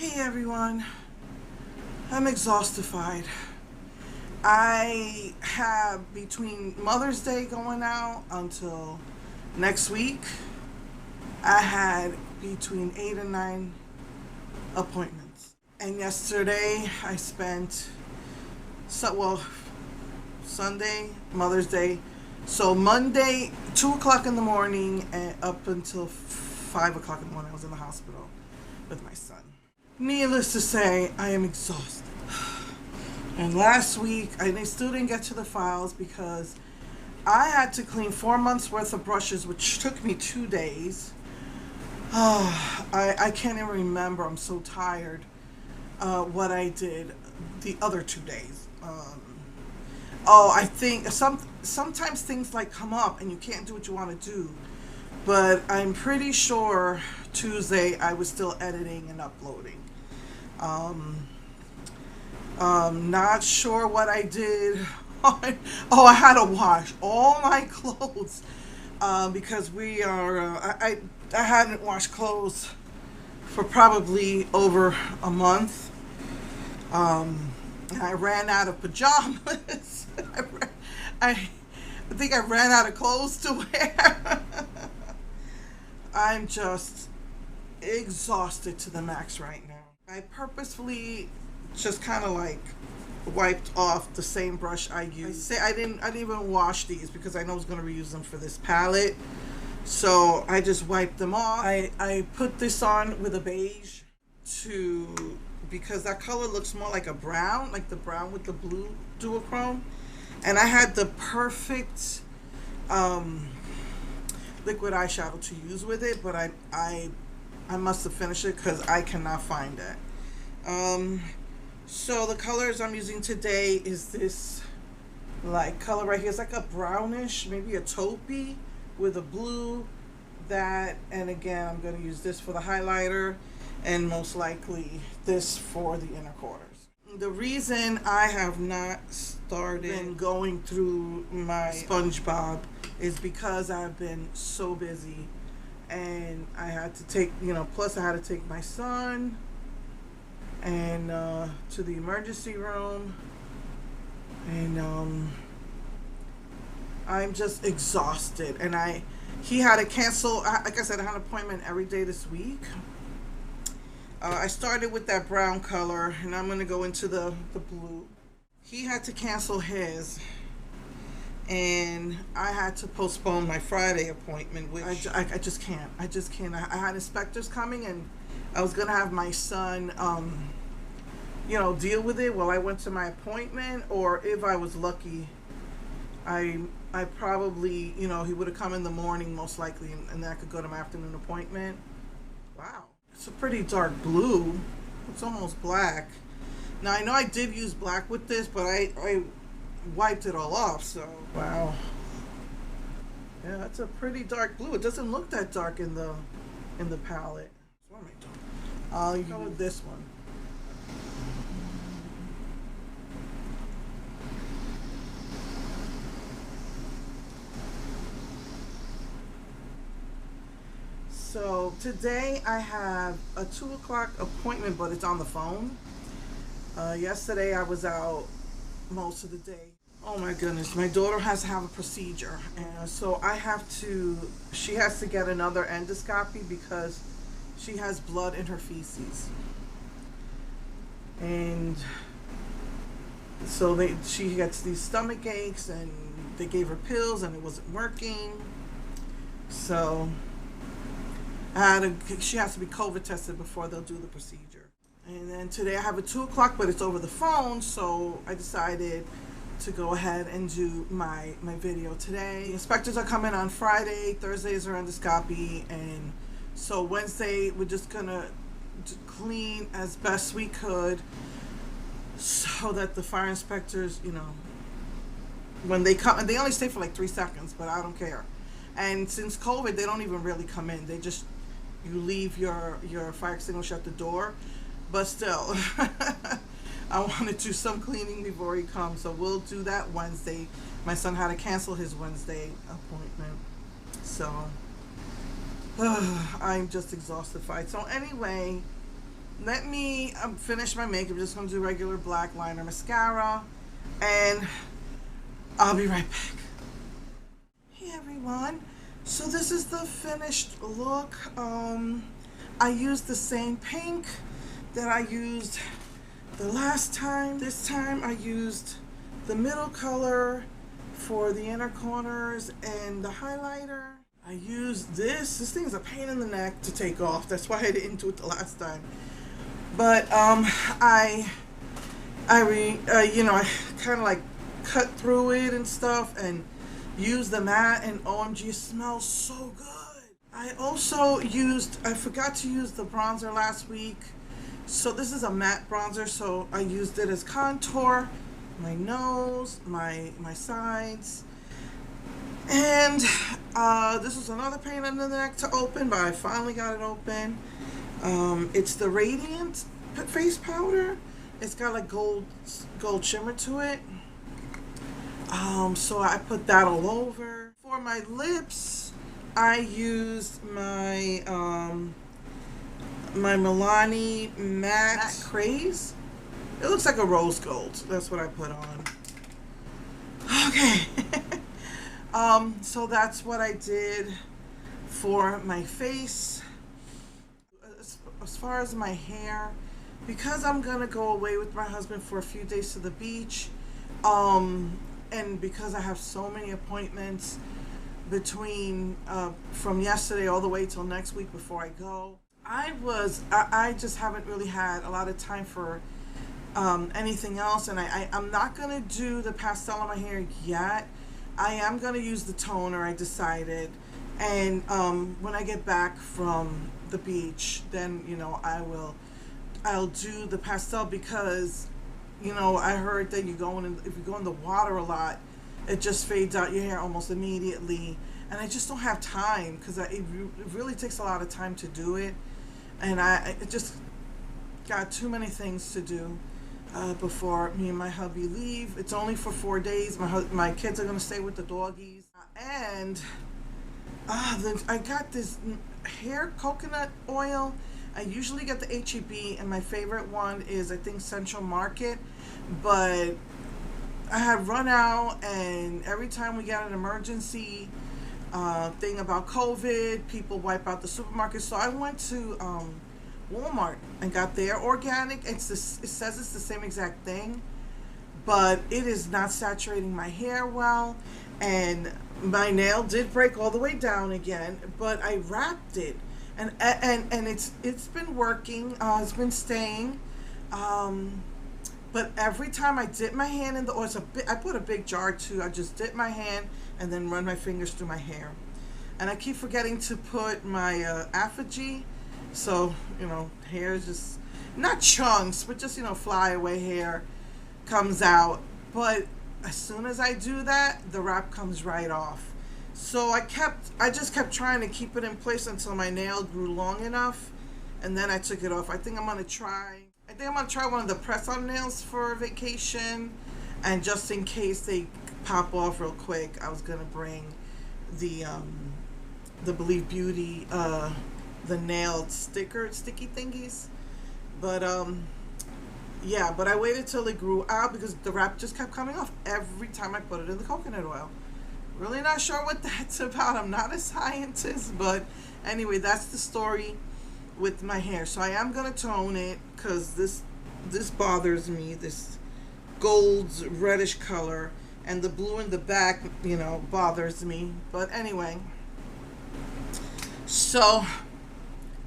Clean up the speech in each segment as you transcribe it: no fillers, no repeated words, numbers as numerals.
Hey everyone, I'm exhaustified. I have between Mother's Day going out until next week, I had between 8 and 9 appointments. And yesterday I spent, Sunday, Mother's Day. So Monday, 2 o'clock in the morning and up until 5 o'clock in the morning, I was in the hospital with my son. Needless to say, I am exhausted. And last week, I still didn't get to the files because I had to clean 4 months worth of brushes, which took me 2 days. I can't even remember. I'm so tired. What I did the other 2 days. I think sometimes things like come up and you can't do what you want to do. But I'm pretty sure Tuesday I was still editing and uploading. Not sure what I did. I had to wash all my clothes because we are. I hadn't washed clothes for probably over a month. I ran out of pajamas. I think I ran out of clothes to wear. I'm just exhausted to the max right now. I purposefully just kind of like wiped off the same brush I used. I didn't even wash these because I know I was going to reuse them for this palette. So I just wiped them off. I put this on with a beige because that color looks more like a brown, like the brown with the blue duochrome. And I had the perfect liquid eyeshadow to use with it, but I must have finished it because I cannot find it. So the colors I'm using today is this like color right here. It's like a brownish, maybe a taupey with a blue, that, and again I'm going to use this for the highlighter and most likely this for the inner quarters. The reason I have not started going through my SpongeBob is because I've been so busy and I had to take, plus I had to take my son and to the emergency room, and I'm just exhausted, and he had to cancel. Like I said, I had an appointment every day this week. I started with that brown color and I'm going to go into the blue. He had to cancel his and I had to postpone my Friday appointment, which I just can't. I had inspectors coming and I was going to have my son, deal with it while I went to my appointment, or if I was lucky, I probably, he would have come in the morning most likely, and then I could go to my afternoon appointment. Wow. It's a pretty dark blue. It's almost black. Now, I know I did use black with this, but I wiped it all off, so wow. Yeah, that's a pretty dark blue. It doesn't look that dark in the palette. What am I doing? I'll go with this one. So today I have a 2 o'clock appointment, but it's on the phone. Yesterday I was out most of the day. Oh my goodness, my daughter has to have a procedure, and so she has to get another endoscopy because she has blood in her feces. And so she gets these stomach aches, and they gave her pills and it wasn't working. So she has to be COVID tested before they'll do the procedure. And then today I have a 2 o'clock, but it's over the phone, so I decided to go ahead and do my video today. The inspectors are coming on Friday. Thursday is our endoscopy, and so Wednesday we're just gonna clean as best we could so that the fire inspectors, when they come, and they only stay for like 3 seconds, but I don't care. And since COVID, they don't even really come in. You leave your fire extinguisher at the door. But still, I want to do some cleaning before he comes, so we'll do that Wednesday. My son had to cancel his Wednesday appointment, so I'm just exhausted. So anyway, let me finish my makeup. I'm just going to do regular black liner mascara, and I'll be right back. Hey everyone, so this is the finished look. I used the same pink that I used the last time. This time I used the middle color for the inner corners and the highlighter. I used this thing's a pain in the neck to take off. That's why I didn't do it the last time. But I kind of like cut through it and stuff and used the matte, and OMG, it smells so good. I also I forgot to use the bronzer last week. So this is a matte bronzer, so I used it as contour, my nose, my sides. And this was another pain in the neck to open, but I finally got it open. It's the Radiant face powder. It's got like gold shimmer to it. So I put that all over. For my lips, I used my my Milani Matte Craze. It looks like a rose gold. That's what I put on. Okay. So that's what I did for my face. As far as my hair, because I'm gonna go away with my husband for a few days to the beach, and because I have so many appointments between from yesterday all the way till next week before I go, I just haven't really had a lot of time for anything else, and I'm not gonna do the pastel on my hair yet. I am gonna use the toner, I decided, and when I get back from the beach, then I'll do the pastel, because I heard that if you go in the water a lot, it just fades out your hair almost immediately, and I just don't have time, because it really takes a lot of time to do it, and I just got too many things to do before me and my hubby leave. It's only for 4 days. My kids are gonna stay with the doggies, and I got this hair coconut oil. I usually get the H-E-B, and my favorite one is, I think, Central Market, but I had run out, and every time we get an emergency thing about COVID, people wipe out the supermarket. So I went to Walmart and got their organic. It says it's the same exact thing, but it is not saturating my hair well, and my nail did break all the way down again, but I wrapped it, and it's been working. It's been staying, but every time I dip my hand in the oil, I put a big jar too. I just dip my hand and then run my fingers through my hair, and I keep forgetting to put my effigy. So, hair is just, not chunks, but just, fly away hair comes out. But as soon as I do that, the wrap comes right off. So I just kept trying to keep it in place until my nail grew long enough, and then I took it off. I think I'm gonna try one of the press-on nails for vacation, and just in case they pop off real quick, I was gonna bring the Believe Beauty the nailed sticky thingies, but yeah, but I waited till it grew out, because the wrap just kept coming off every time I put it in the coconut oil. Really not sure what that's about. I'm not a scientist, but anyway, that's the story with my hair. So I am gonna tone it, because this bothers me, this gold reddish color, and the blue in the back bothers me. But anyway, so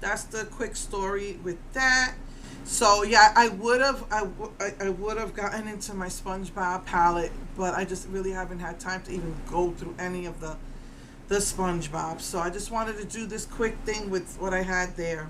that's the quick story with that. So yeah, I would have gotten into my SpongeBob palette, but I just really haven't had time to even go through any of the SpongeBob. So I just wanted to do this quick thing with what I had there.